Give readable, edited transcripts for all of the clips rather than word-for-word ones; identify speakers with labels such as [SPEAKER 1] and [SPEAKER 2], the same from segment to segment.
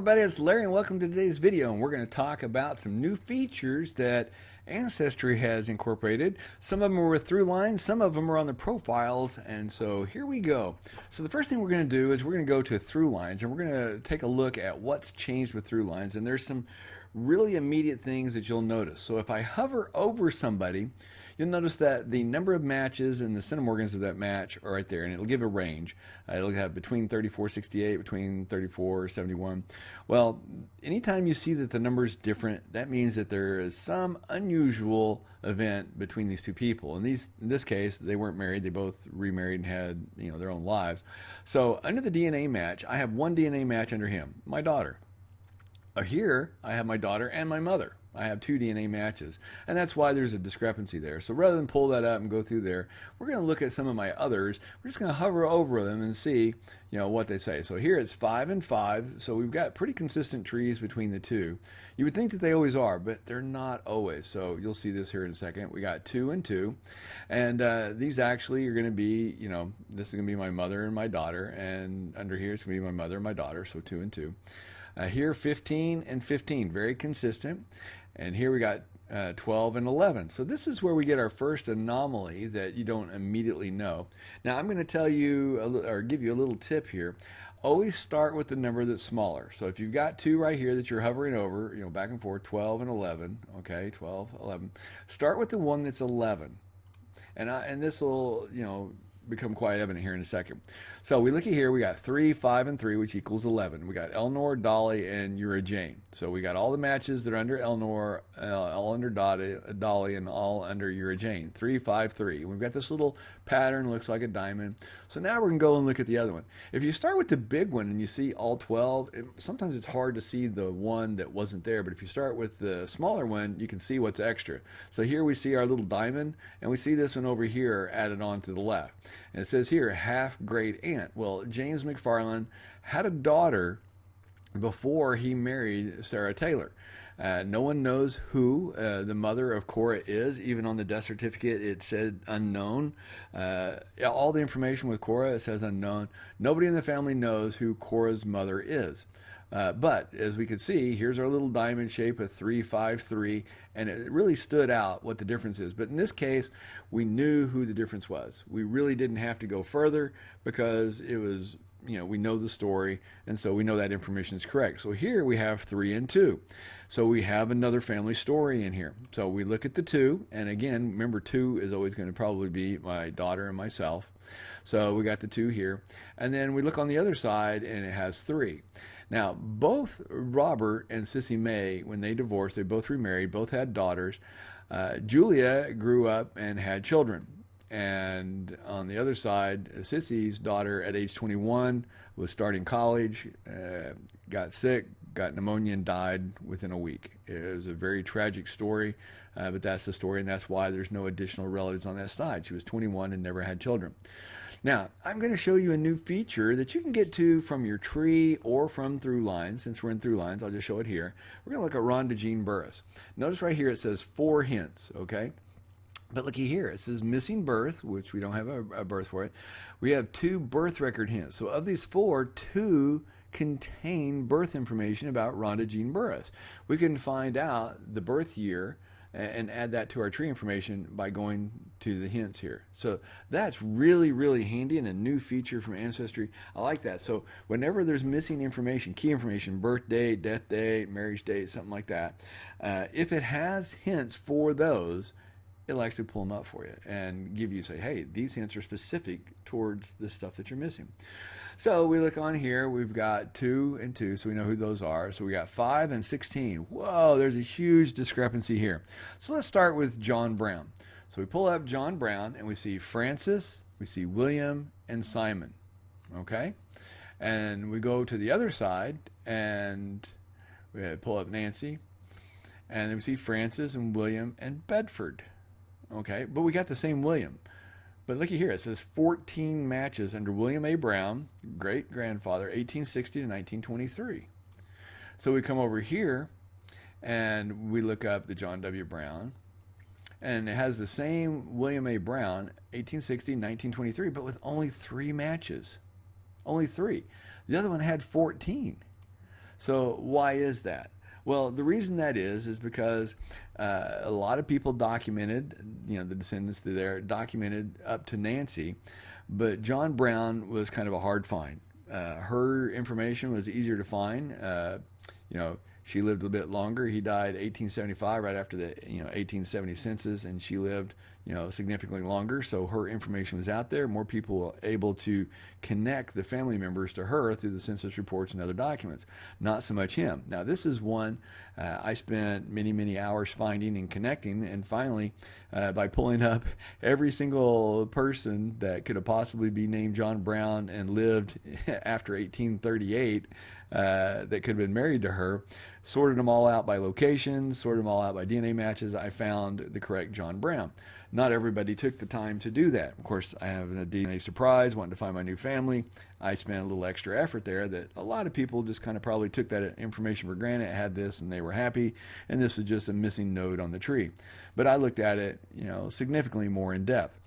[SPEAKER 1] everybody, it's Larry and welcome to today's video, and we're going to talk about some new features that Ancestry has incorporated. Some of them are with Thrulines, some of them are on the profiles, and so here we go. So the first thing we're going to do is we're going to go to Thrulines and we're going to take a look at what's changed with Thrulines, and there's some really immediate things that you'll notice. So if I hover over somebody, you'll notice that the number of matches and the centimorgans of that match are right there, and it'll give a range. It'll have between 3468, between 3471. Well, anytime you see that the number is different, that means that there is some unusual event between these two people. And in this case, they weren't married; they both remarried and had their own lives. So under the DNA match, I have one DNA match under him, my daughter. Here, I have my daughter and my mother. I have two DNA matches, and that's why there's a discrepancy there. So rather than pull that up and go through there, we're going to look at some of my others. We're just going to hover over them and see, what they say. So here it's 5 and 5, so we've got pretty consistent trees between the two. You would think that they always are, but they're not always. So you'll see this here in a second. We got 2 and 2, and these actually are going to be, this is going to be my mother and my daughter, and under here it's going to be my mother and my daughter, so 2 and 2. Here 15 and 15, very consistent. And here we got 12 and 11. So this is where we get our first anomaly that you don't immediately know. Now I'm going to tell you, or give you a little tip here. Always start with the number that's smaller. So if you've got 2 right here that you're hovering over, back and forth, 12 and 11, okay, 12, 11. Start with the one that's 11. And this will, become quite evident here in a second. So we look at here, we got 3, 5, and 3, which equals 11. We got Eleanor, Dolly, and Eurajane. So we got all the matches that are under Eleanor, all under Dolly, and all under Eurajane. 3, 5, 3. We've got this little pattern, looks like a diamond. So now we're going to go and look at the other one. If you start with the big one and you see all 12, sometimes it's hard to see the one that wasn't there, but if you start with the smaller one, you can see what's extra. So here we see our little diamond, and we see this one over here added on to the left. And it says here, half-great aunt. Well, James McFarland had a daughter before he married Sarah Taylor. No one knows who the mother of Cora is. Even on the death certificate, it said unknown. All the information with Cora, it says unknown. Nobody in the family knows who Cora's mother is. But as we can see, here's our little diamond shape of 3, 5, 3, and it really stood out what the difference is. But in this case, we knew who the difference was. We really didn't have to go further because it was, we know the story, and so we know that information is correct. So here we have 3 and 2. So we have another family story in here. So we look at the 2, and again, remember 2 is always going to probably be my daughter and myself. So we got the 2 here. And then we look on the other side, and it has 3. Now, both Robert and Sissy May, when they divorced, they both remarried, both had daughters. Julia grew up and had children. And on the other side, Sissy's daughter at age 21 was starting college, got sick, got pneumonia, and died within a week. It was a very tragic story, but that's the story, and that's why there's no additional relatives on that side. She was 21 and never had children. Now, I'm going to show you a new feature that you can get to from your tree or from Thrulines. Since we're in Thrulines, I'll just show it here. We're going to look at Rhonda Jean Burris. Notice right here it says 4 hints, okay? But looky here, it says missing birth, which we don't have a birth for it. We have 2 birth record hints. So of these 4, 2 contain birth information about Rhonda Jean Burris. We can find out the birth year and add that to our tree information by going to the hints here. So that's really, really handy and a new feature from Ancestry. I like that. So whenever there's missing information, key information, birth date, death date, marriage date, something like that, if it has hints for those, it'll actually pull them up for you and give you, say, hey, these hints are specific towards the stuff that you're missing. So we look on here, we've got 2 and 2, so we know who those are. So we got 5 and 16. Whoa, there's a huge discrepancy here. So let's start with John Brown. So we pull up John Brown and we see Francis, we see William, and Simon, okay? And we go to the other side and we pull up Nancy, and then we see Francis and William and Bedford. Okay, but we got the same William. But looky here, it says 14 matches under William A. Brown, great-grandfather, 1860 to 1923. So we come over here and we look up the John W. Brown, and it has the same William A. Brown, 1860, 1923, but with only 3 matches. Only 3. The other one had 14. So why is that? Well, the reason that is because a lot of people documented, the descendants through there documented up to Nancy, but John Brown was kind of a hard find. Her information was easier to find. She lived a bit longer. He died 1875, right after the 1870 census, and she lived significantly longer. So her information was out there. More people were able to connect the family members to her through the census reports and other documents. Not so much him. Now this is one I spent many hours finding and connecting, and finally, by pulling up every single person that could have possibly be named John Brown and lived after 1838. That could have been married to her, sorted them all out by location, sorted them all out by DNA matches. I found the correct John Brown. Not everybody took the time to do that. Of course, I have a DNA surprise, wanting to find my new family. I spent a little extra effort there that a lot of people just kind of probably took that information for granted, had this, and they were happy, and this was just a missing node on the tree. But I looked at it, significantly more in depth.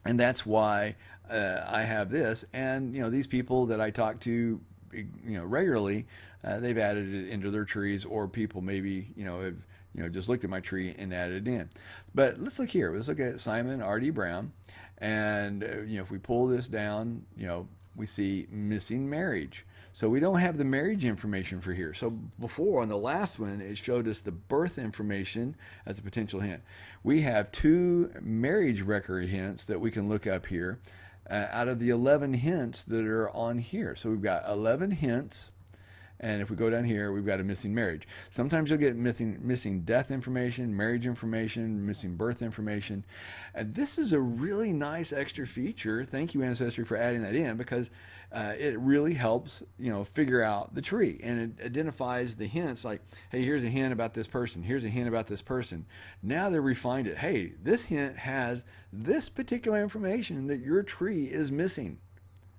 [SPEAKER 1] And that's why I have this. And, these people that I talk to regularly, they've added it into their trees, or people maybe have just looked at my tree and added it in. But let's look here. Let's look at Simon R.D. Brown, and if we pull this down, we see missing marriage. So we don't have the marriage information for here. So before, on the last one, it showed us the birth information as a potential hint. We have 2 marriage record hints that we can look up here out of the 11 hints that are on here. So we've got 11 hints, and if we go down here, we've got a missing marriage. Sometimes you'll get missing death information, marriage information, missing birth information. And this is a really nice extra feature. Thank you, Ancestry, for adding that in, because it really helps, figure out the tree. And it identifies the hints like, hey, here's a hint about this person. Here's a hint about this person. Now they refined it. Hey, this hint has this particular information that your tree is missing.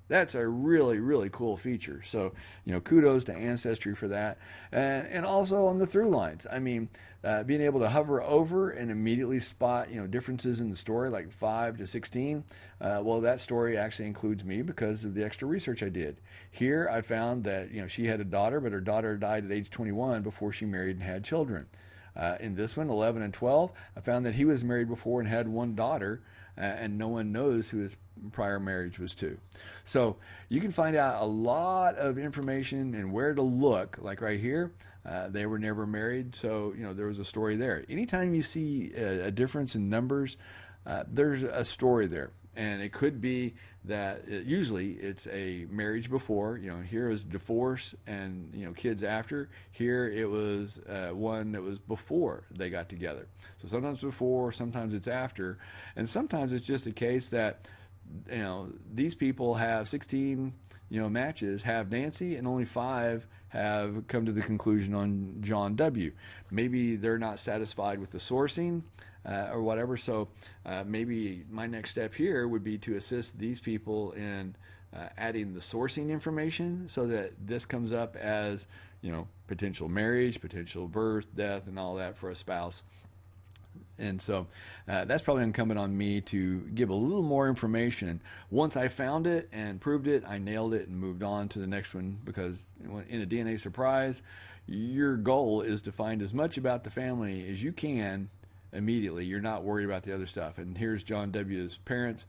[SPEAKER 1] That's a really, really cool feature. So, kudos to Ancestry for that. And also on the Thrulines. I mean, being able to hover over and immediately spot, differences in the story, like 5 to 16. Well, that story actually includes me because of the extra research I did. Here, I found that, she had a daughter, but her daughter died at age 21 before she married and had children. In this one, 11 and 12, I found that he was married before and had one daughter, and no one knows who his prior marriage was to. So you can find out a lot of information and where to look. Like right here, they were never married, so there was a story there. Anytime you see a difference in numbers, there's a story there. And it could be that usually it's a marriage before, here is divorce and, kids after. Here it was one that was before they got together. So sometimes before, sometimes it's after. And sometimes it's just a case that, these people have 16, matches, have Nancy, and only 5 have come to the conclusion on John W. Maybe they're not satisfied with the sourcing, or whatever. So maybe my next step here would be to assist these people in adding the sourcing information so that this comes up as, potential marriage, potential birth, death, and all that for a spouse. And so that's probably incumbent on me to give a little more information. Once I found it and proved it, I nailed it and moved on to the next one, because in a DNA surprise, your goal is to find as much about the family as you can immediately. You're not worried about the other stuff. And here's John W.'s parents,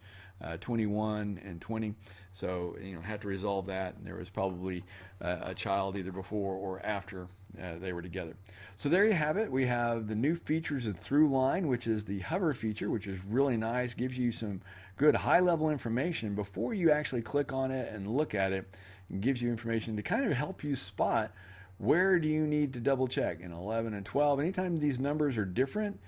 [SPEAKER 1] 21 and 20. So, have to resolve that. And there was probably a child either before or after they were together. So there you have it. We have the new features of Throughline, which is the hover feature, which is really nice. Gives you some good high-level information before you actually click on it and look at it. It gives you information to kind of help you spot where do you need to double check in 11 and 12. Anytime these numbers are different,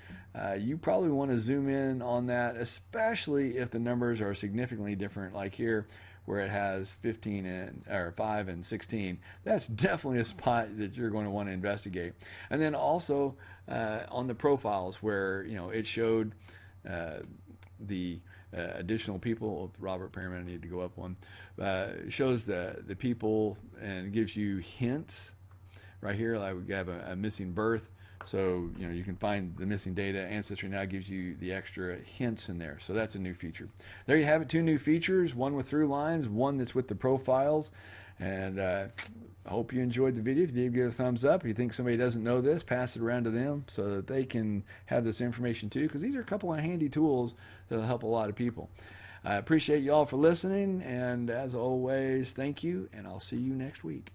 [SPEAKER 1] you probably want to zoom in on that, especially if the numbers are significantly different, like here where it has 15 or 5 and 16. That's definitely a spot that you're going to want to investigate. And then also on the profiles where it showed the additional people. Robert Perriman, I need to go up one. Shows the people and gives you hints. Right here, like we have a missing birth. So, you can find the missing data. Ancestry now gives you the extra hints in there. So that's a new feature. There you have it, 2 new features, one with Throughline, one that's with the profiles. And I hope you enjoyed the video. If you did, give it a thumbs up. If you think somebody doesn't know this, pass it around to them so that they can have this information too, because these are a couple of handy tools that will help a lot of people. I appreciate you all for listening, and as always, thank you, and I'll see you next week.